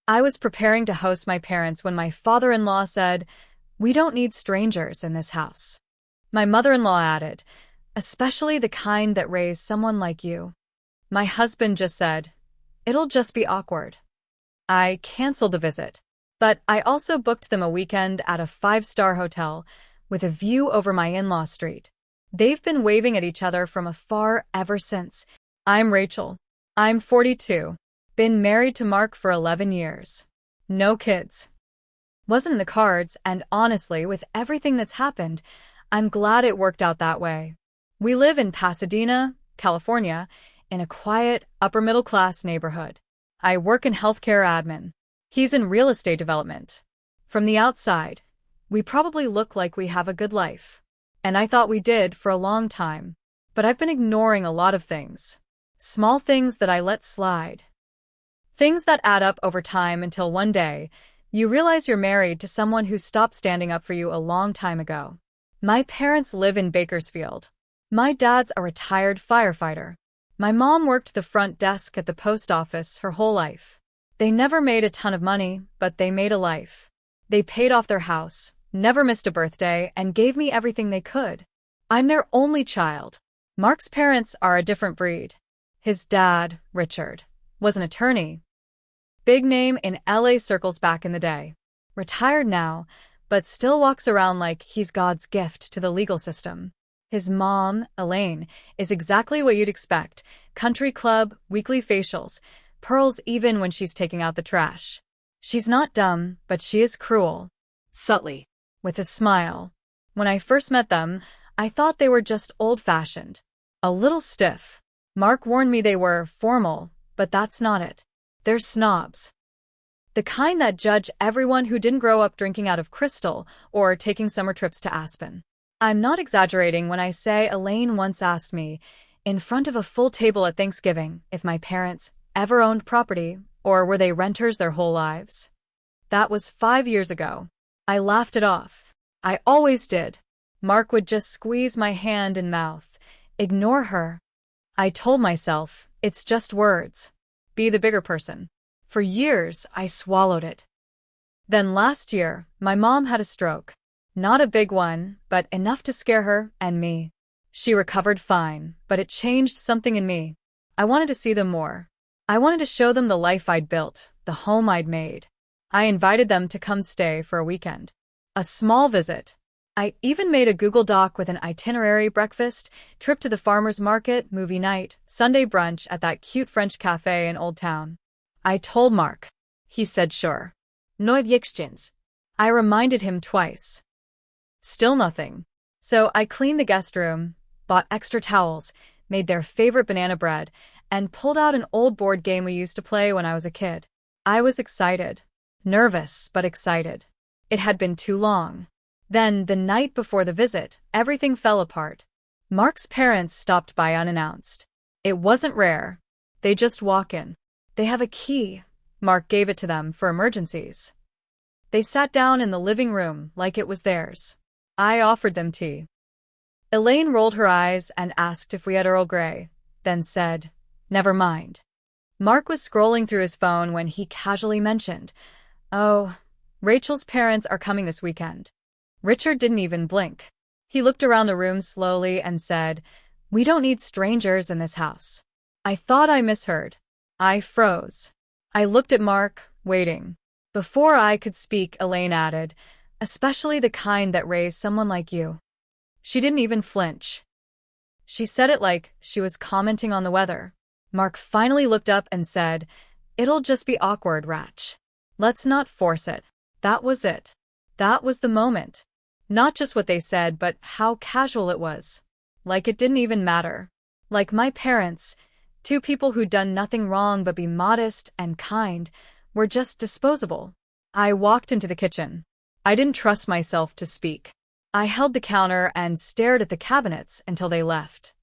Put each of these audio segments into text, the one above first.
I was preparing to host my parents when my father-in-law said, "We don't need strangers in this house." My mother-in-law added, "Especially the kind that raise someone like you." My husband just said, "It'll just be awkward." I canceled the visit, but I also booked them a weekend at a five-star hotel with a view over my in-law street. They've been waving at each other from afar ever since. I'm Rachel. I'm 42. Been married to Mark for 11 years. No kids. Wasn't in the cards, and honestly, with everything that's happened, I'm glad it worked out that way. We live in Pasadena, California, in a quiet, upper-middle-class neighborhood. I work in healthcare admin. He's in real estate development. From the outside, we probably look like we have a good life. And I thought we did for a long time. But I've been ignoring a lot of things. Small things that I let slide. Things that add up over time until one day, you realize you're married to someone who stopped standing up for you a long time ago. My parents live in Bakersfield. My dad's a retired firefighter. My mom worked the front desk at the post office her whole life. They never made a ton of money, but they made a life. They paid off their house, never missed a birthday, and gave me everything they could. I'm their only child. Mark's parents are a different breed. His dad, Richard, was an attorney. Big name in LA circles back in the day. Retired now, but still walks around like he's God's gift to the legal system. His mom, Elaine, is exactly what you'd expect. Country club, weekly facials, pearls even when she's taking out the trash. She's not dumb, but she is cruel. Subtly. With a smile. When I first met them, I thought they were just old-fashioned. A little stiff. Mark warned me they were formal, but that's not it. They're snobs. The kind that judge everyone who didn't grow up drinking out of Crystal or taking summer trips to Aspen. I'm not exaggerating when I say Elaine once asked me, in front of a full table at Thanksgiving, if my parents ever owned property or were they renters their whole lives. That was 5 years ago. I laughed it off. I always did. Mark would just squeeze my hand and mouth. Ignore her. I told myself, it's just words. Be the bigger person. For years, I swallowed it. Then last year, my mom had a stroke. Not a big one, but enough to scare her and me. She recovered fine, but it changed something in me. I wanted to see them more. I wanted to show them the life I'd built, the home I'd made. I invited them to come stay for a weekend. A small visit. I even made a Google Doc with an itinerary: breakfast, trip to the farmer's market, movie night, Sunday brunch at that cute French cafe in Old Town. I told Mark. He said sure. No objections. I reminded him twice. Still nothing. So I cleaned the guest room, bought extra towels, made their favorite banana bread, and pulled out an old board game we used to play when I was a kid. I was excited. Nervous, but excited. It had been too long. Then, the night before the visit, everything fell apart. Mark's parents stopped by unannounced. It wasn't rare. They just walk in. They have a key. Mark gave it to them for emergencies. They sat down in the living room like it was theirs. I offered them tea. Elaine rolled her eyes and asked if we had Earl Grey, then said, "Never mind." Mark was scrolling through his phone when he casually mentioned, "Oh, Rachel's parents are coming this weekend." Richard didn't even blink. He looked around the room slowly and said, "We don't need strangers in this house." I thought I misheard. I froze. I looked at Mark, waiting. Before I could speak, Elaine added, "Especially the kind that raise someone like you." She didn't even flinch. She said it like she was commenting on the weather. Mark finally looked up and said, "It'll just be awkward, Ratch. Let's not force it." That was it. That was the moment. Not just what they said, but how casual it was. Like it didn't even matter. Like my parents, two people who'd done nothing wrong but be modest and kind, were just disposable. I walked into the kitchen. I didn't trust myself to speak. I held the counter and stared at the cabinets until they left.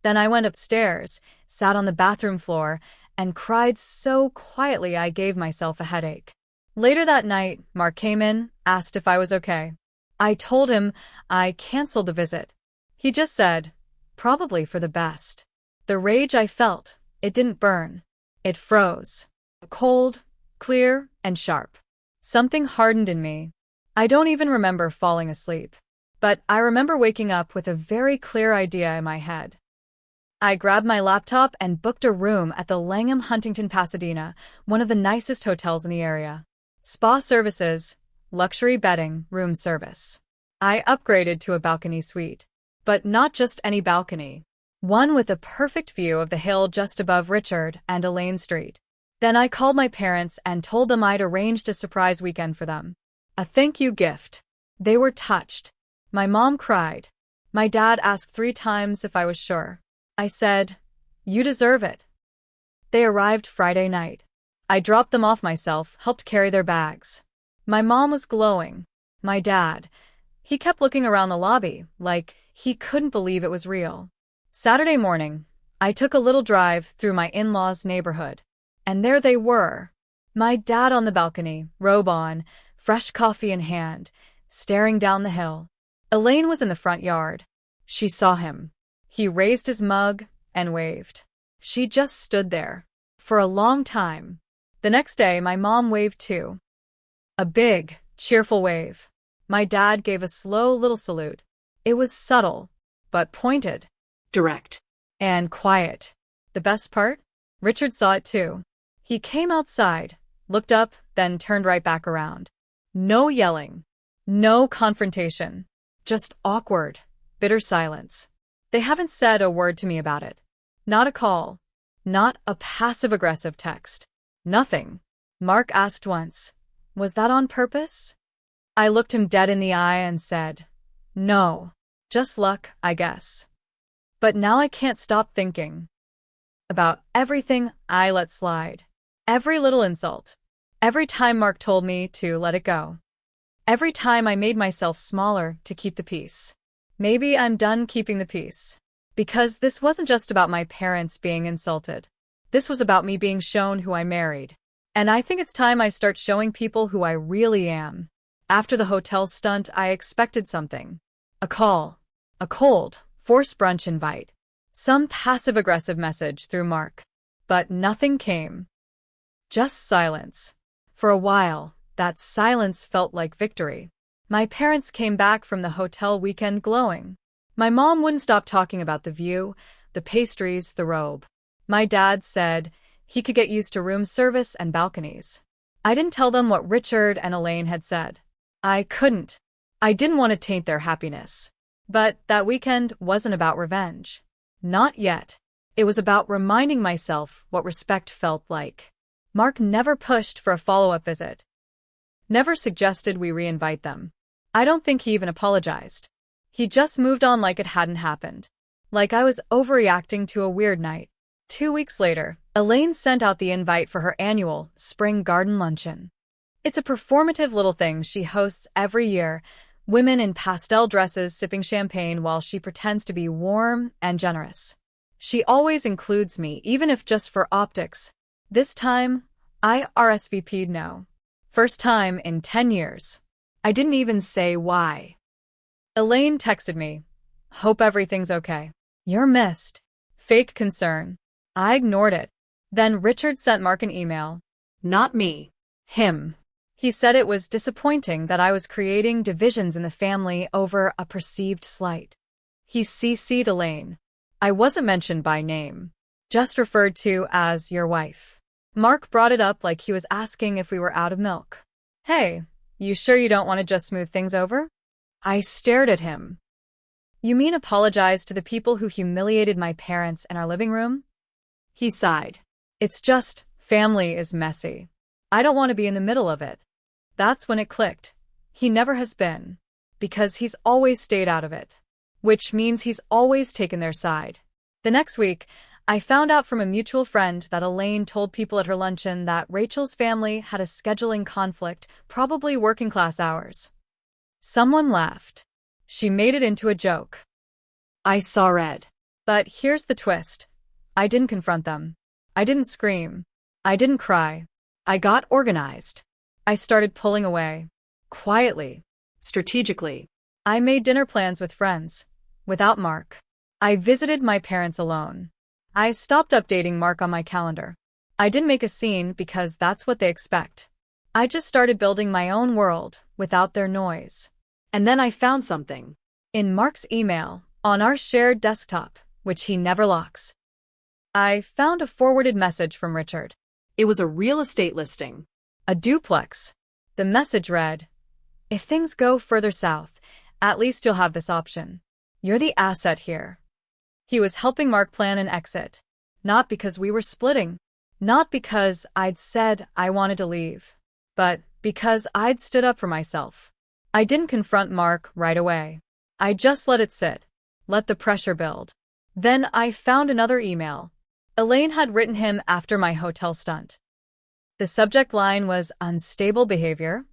Then I went upstairs, sat on the bathroom floor, and cried so quietly I gave myself a headache. Later that night, Mark came in, asked if I was okay. I told him I canceled the visit. He just said, "Probably for the best." The rage I felt, it didn't burn. It froze. A cold, clear and sharp. Something hardened in me. I don't even remember falling asleep, but I remember waking up with a very clear idea in my head. I grabbed my laptop and booked a room at the Langham Huntington Pasadena, one of the nicest hotels in the area. Spa services, luxury bedding, room service. I upgraded to a balcony suite. But not just any balcony. One with a perfect view of the hill just above Richard and Elaine Street. Then I called my parents and told them I'd arranged a surprise weekend for them. A thank you gift. They were touched. My mom cried. My dad asked 3 times if I was sure. I said, "You deserve it." They arrived Friday night. I dropped them off myself, helped carry their bags. My mom was glowing. My dad, he kept looking around the lobby, like he couldn't believe it was real. Saturday morning, I took a little drive through my in-laws' neighborhood. And there they were. My dad on the balcony, robe on, fresh coffee in hand, staring down the hill. Elaine was in the front yard. She saw him. He raised his mug and waved. She just stood there. For a long time. The next day, my mom waved too. A big, cheerful wave. My dad gave a slow little salute. It was subtle, but pointed. Direct. And quiet. The best part? Richard saw it too. He came outside, looked up, then turned right back around. No yelling. No confrontation. Just awkward, bitter silence. They haven't said a word to me about it. Not a call. Not a passive-aggressive text. Nothing. Mark asked once, "Was that on purpose?" I looked him dead in the eye and said, "No. Just luck, I guess." But now I can't stop thinking about everything I let slide. Every little insult. Every time Mark told me to let it go. Every time I made myself smaller to keep the peace. Maybe I'm done keeping the peace. Because this wasn't just about my parents being insulted. This was about me being shown who I married. And I think it's time I start showing people who I really am. After the hotel stunt, I expected something. A call. A cold, forced brunch invite. Some passive-aggressive message through Mark. But nothing came. Just silence. For a while, that silence felt like victory. My parents came back from the hotel weekend glowing. My mom wouldn't stop talking about the view, the pastries, the robe. My dad said he could get used to room service and balconies. I didn't tell them what Richard and Elaine had said. I couldn't. I didn't want to taint their happiness. But that weekend wasn't about revenge. Not yet. It was about reminding myself what respect felt like. Mark never pushed for a follow-up visit. Never suggested we reinvite them. I don't think he even apologized. He just moved on like it hadn't happened. Like I was overreacting to a weird night. 2 weeks later, Elaine sent out the invite for her annual spring garden luncheon. It's a performative little thing she hosts every year, women in pastel dresses sipping champagne while she pretends to be warm and generous. She always includes me, even if just for optics. This time, I RSVP'd no. First time in 10 years. I didn't even say why. Elaine texted me, "Hope everything's okay. You're missed." Fake concern. I ignored it. Then Richard sent Mark an email. Not me. Him. He said it was disappointing that I was creating divisions in the family over a perceived slight. He CC'd Elaine. I wasn't mentioned by name. Just referred to as your wife. Mark brought it up like he was asking if we were out of milk. "Hey, you sure you don't want to just smooth things over?" I stared at him. "You mean apologize to the people who humiliated my parents in our living room?" He sighed. "It's just, family is messy. I don't want to be in the middle of it." That's when it clicked. He never has been. Because he's always stayed out of it. Which means he's always taken their side. The next week, I found out from a mutual friend that Elaine told people at her luncheon that Rachel's family had a scheduling conflict, probably working class hours. Someone laughed. She made it into a joke. I saw red. But here's the twist. I didn't confront them. I didn't scream. I didn't cry. I got organized. I started pulling away. Quietly. Strategically. I made dinner plans with friends. Without Mark. I visited my parents alone. I stopped updating Mark on my calendar. I didn't make a scene because that's what they expect. I just started building my own world without their noise. And then I found something. In Mark's email, on our shared desktop, which he never locks, I found a forwarded message from Richard. It was a real estate listing. A duplex. The message read, "If things go further south, at least you'll have this option. You're the asset here." He was helping Mark plan an exit. Not because we were splitting. Not because I'd said I wanted to leave. But because I'd stood up for myself. I didn't confront Mark right away. I just let it sit. Let the pressure build. Then I found another email. Elaine had written him after my hotel stunt. The subject line was unstable behavior.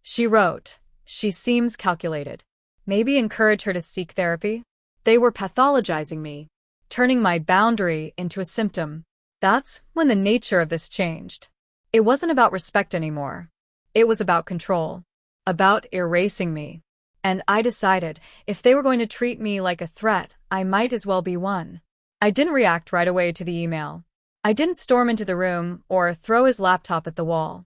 She wrote, "She seems calculated. Maybe encourage her to seek therapy." They were pathologizing me. Turning my boundary into a symptom. That's when the nature of this changed. It wasn't about respect anymore. It was about control. About erasing me. And I decided, if they were going to treat me like a threat, I might as well be one. I didn't react right away to the email. I didn't storm into the room or throw his laptop at the wall.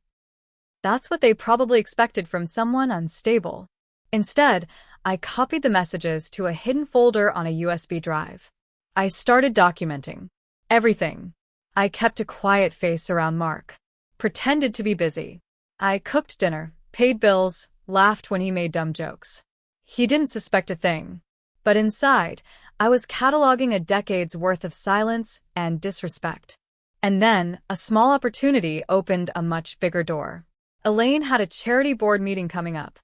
That's what they probably expected from someone unstable. Instead, I copied the messages to a hidden folder on a USB drive. I started documenting everything. I kept a quiet face around Mark. Pretended to be busy. I cooked dinner, paid bills, laughed when he made dumb jokes. He didn't suspect a thing. But inside, I was cataloging a decade's worth of silence and disrespect. And then, a small opportunity opened a much bigger door. Elaine had a charity board meeting coming up.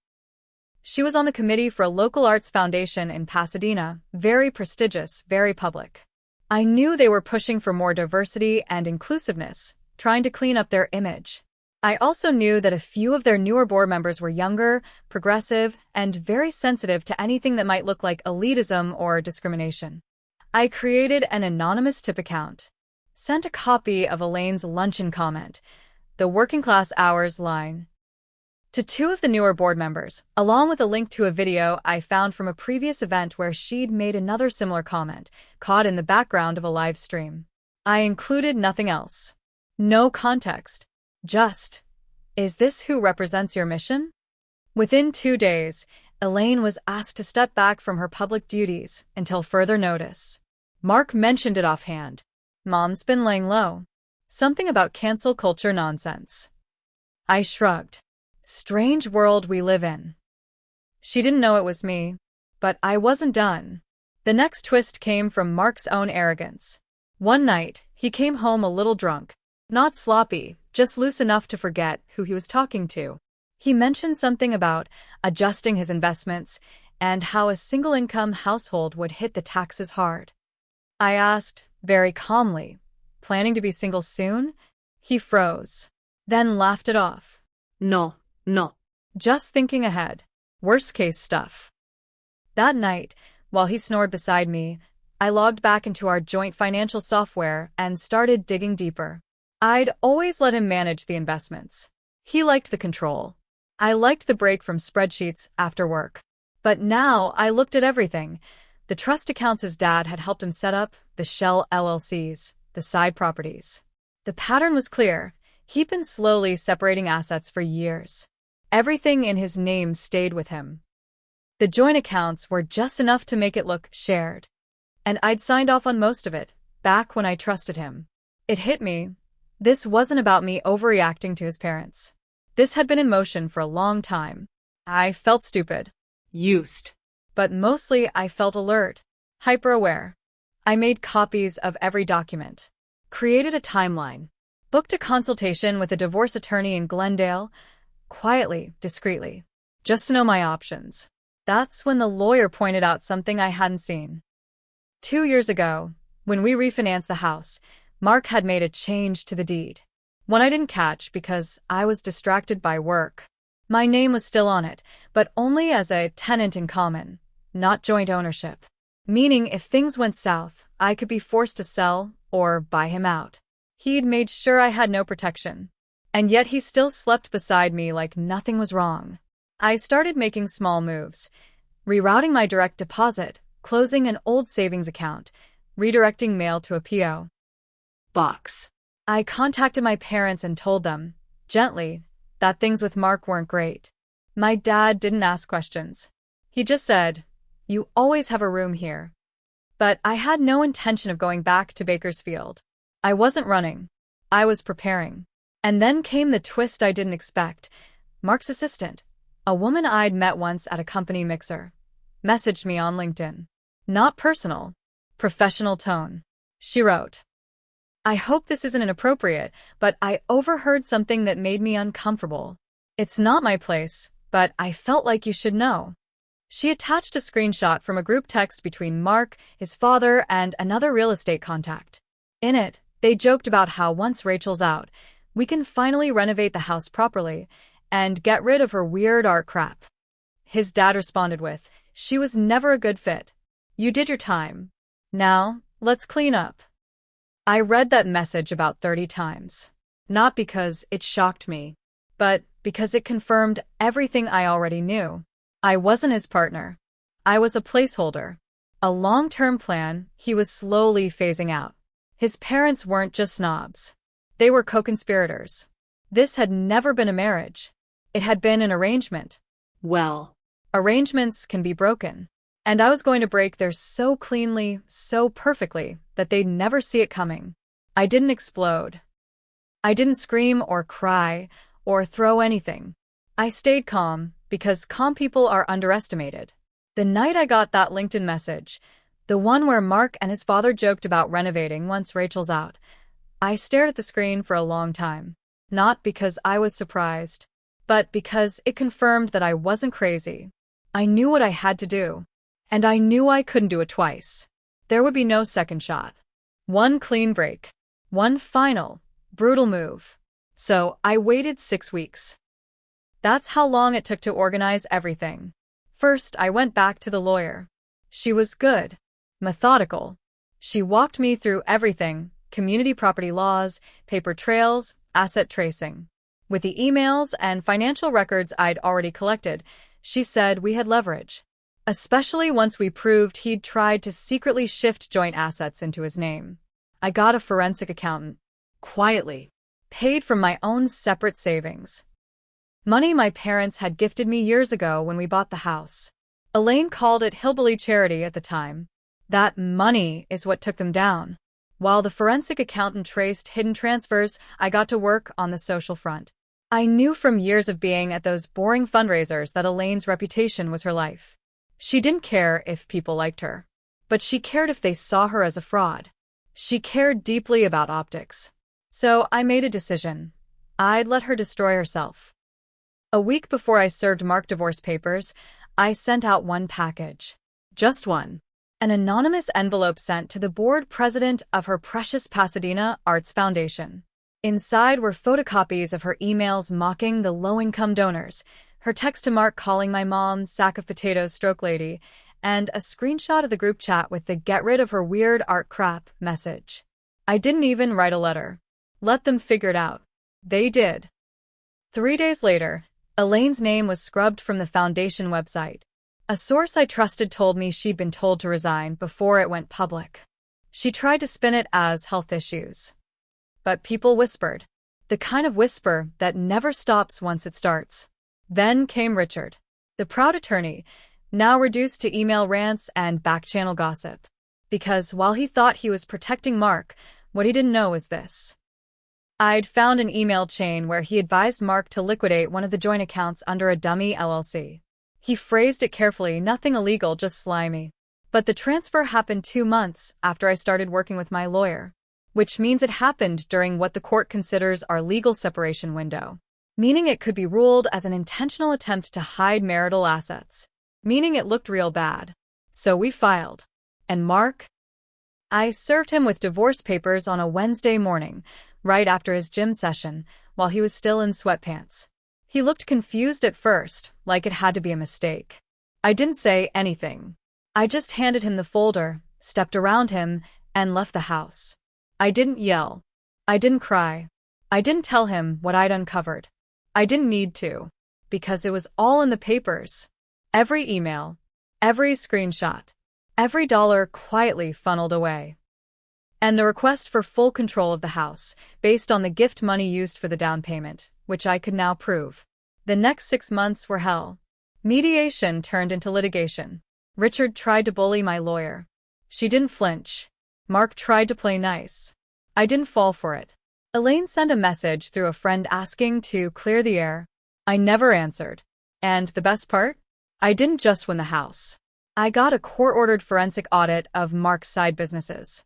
She was on the committee for a local arts foundation in Pasadena, very prestigious, very public. I knew they were pushing for more diversity and inclusiveness, trying to clean up their image. I also knew that a few of their newer board members were younger, progressive, and very sensitive to anything that might look like elitism or discrimination. I created an anonymous tip account, sent a copy of Elaine's luncheon comment, the working class hours line, to two of the newer board members, along with a link to a video I found from a previous event where she'd made another similar comment, caught in the background of a live stream. I included nothing else. No context. Just, "Is this who represents your mission?" Within 2 days, Elaine was asked to step back from her public duties until further notice. Mark mentioned it offhand. "Mom's been laying low." Something about cancel culture nonsense. I shrugged. Strange world we live in. She didn't know it was me, but I wasn't done. The next twist came from Mark's own arrogance. One night, he came home a little drunk. Not sloppy, just loose enough to forget who he was talking to. He mentioned something about adjusting his investments and how a single-income household would hit the taxes hard. I asked, very calmly, "Planning to be single soon?" He froze, then laughed it off. No. Just thinking ahead. Worst-case stuff. That night, while he snored beside me, I logged back into our joint financial software and started digging deeper. I'd always let him manage the investments. He liked the control. I liked the break from spreadsheets after work. But now I looked at everything. The trust accounts his dad had helped him set up, the shell LLCs, the side properties. The pattern was clear. He'd been slowly separating assets for years. Everything in his name stayed with him. The joint accounts were just enough to make it look shared. And I'd signed off on most of it, back when I trusted him. It hit me. This wasn't about me overreacting to his parents. This had been in motion for a long time. I felt stupid. Used. But mostly I felt alert, hyper-aware. I made copies of every document, created a timeline, booked a consultation with a divorce attorney in Glendale, quietly, discreetly, just to know my options. That's when the lawyer pointed out something I hadn't seen. 2 years ago, when we refinanced the house, Mark had made a change to the deed. One I didn't catch because I was distracted by work. My name was still on it, but only as a tenant in common, not joint ownership. Meaning if things went south, I could be forced to sell or buy him out. He'd made sure I had no protection. And yet he still slept beside me like nothing was wrong. I started making small moves, rerouting my direct deposit, closing an old savings account, redirecting mail to a P.O. box. I contacted my parents and told them, gently, that things with Mark weren't great. My dad didn't ask questions. He just said, "You always have a room here." But I had no intention of going back to Bakersfield. I wasn't running. I was preparing. And then came the twist I didn't expect. Mark's assistant, a woman I'd met once at a company mixer, messaged me on LinkedIn. Not personal, professional tone. She wrote, "I hope this isn't inappropriate, but I overheard something that made me uncomfortable. It's not my place, but I felt like you should know." She attached a screenshot from a group text between Mark, his father, and another real estate contact. In it, they joked about how once Rachel's out, we can finally renovate the house properly and get rid of her weird art crap. His dad responded with, "She was never a good fit. You did your time. Now, let's clean up." I read that message about 30 times. Not because it shocked me, but because it confirmed everything I already knew. I wasn't his partner. I was a placeholder. A long-term plan he was slowly phasing out. His parents weren't just snobs. They were co-conspirators. This had never been a marriage. It had been an arrangement. Well, Arrangements can be broken. And I was going to break theirs so cleanly, so perfectly, that they'd never see it coming. I didn't explode. I didn't scream or cry or throw anything. I stayed calm, because calm people are underestimated. The night I got that LinkedIn message, the one where Mark and his father joked about renovating once Rachel's out, I stared at the screen for a long time. Not because I was surprised, but because it confirmed that I wasn't crazy. I knew what I had to do. And I knew I couldn't do it twice. There would be no second shot. One clean break. One final, brutal move. So I waited 6 weeks. That's how long it took to organize everything. First, I went back to the lawyer. She was good. Methodical. She walked me through everything: community property laws, paper trails, asset tracing. With the emails and financial records I'd already collected, she said we had leverage. Especially once we proved he'd tried to secretly shift joint assets into his name. I got a forensic accountant. quietly. Paid from my own separate savings. Money my parents had gifted me years ago when we bought the house. Elaine called it hillbilly charity at the time. That money is what took them down. While the forensic accountant traced hidden transfers, I got to work on the social front. I knew from years of being at those boring fundraisers that Elaine's reputation was her life. She didn't care if people liked her, but she cared if they saw her as a fraud. She cared deeply about optics. So I made a decision. I'd let her destroy herself. A week before I served Mark divorce papers, I sent out one package. Just one. An anonymous envelope sent to the board president of her precious Pasadena Arts Foundation. Inside were photocopies of her emails mocking the low-income donors, her text to Mark calling my mom sack of potatoes stroke lady, and a screenshot of the group chat with the "get rid of her weird art crap" message. I didn't even write a letter. Let them figure it out. They did. 3 days later, Elaine's name was scrubbed from the foundation website. A source I trusted told me she'd been told to resign before it went public. She tried to spin it as health issues. But people whispered. The kind of whisper that never stops once it starts. Then came Richard, the proud attorney, now reduced to email rants and back-channel gossip. Because while he thought he was protecting Mark, what he didn't know was this. I'd found an email chain where he advised Mark to liquidate one of the joint accounts under a dummy LLC. He phrased it carefully, nothing illegal, just slimy. But the transfer happened 2 months after I started working with my lawyer, which means it happened during what the court considers our legal separation window. Meaning it could be ruled as an intentional attempt to hide marital assets. Meaning it looked real bad. So we filed. And Mark? I served him with divorce papers on a Wednesday morning, right after his gym session, while he was still in sweatpants. He looked confused at first, like it had to be a mistake. I didn't say anything. I just handed him the folder, stepped around him, and left the house. I didn't yell. I didn't cry. I didn't tell him what I'd uncovered. I didn't need to, because it was all in the papers. Every email, every screenshot, every dollar quietly funneled away. and the request for full control of the house, based on the gift money used for the down payment, which I could now prove. The next 6 months were hell. Mediation turned into litigation. Richard tried to bully my lawyer. She didn't flinch. Mark tried to play nice. I didn't fall for it. Elaine sent a message through a friend asking to clear the air. I never answered. And the best part? I didn't just win the house. I got a court-ordered forensic audit of Mark's side businesses.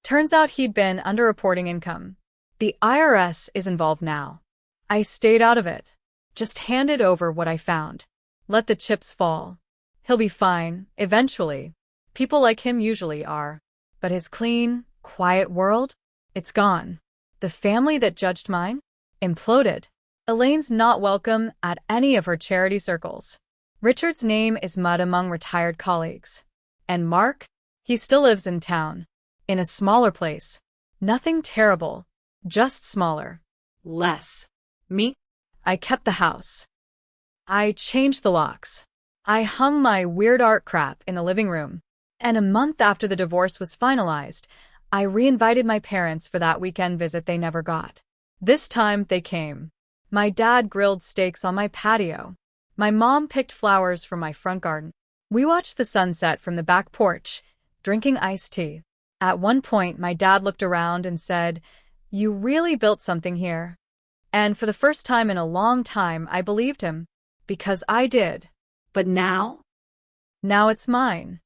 Turns out he'd been underreporting income. The IRS is involved now. I stayed out of it. Just handed over what I found. Let the chips fall. He'll be fine, eventually. People like him usually are. But his clean, quiet world? It's gone. The family that judged mine? Imploded. Elaine's not welcome at any of her charity circles. Richard's name is mud among retired colleagues. And Mark? He still lives in town. In a smaller place. Nothing terrible. Just smaller. Less. Me? I kept the house. I changed the locks. I hung my weird art crap in the living room. And a month after the divorce was finalized, I reinvited my parents for that weekend visit they never got. This time they came. My dad grilled steaks on my patio. My mom picked flowers from my front garden. We watched the sunset from the back porch, drinking iced tea. At one point, my dad looked around and said, "You really built something here." And for the first time in a long time, I believed him. Because I did. But now? Now it's mine.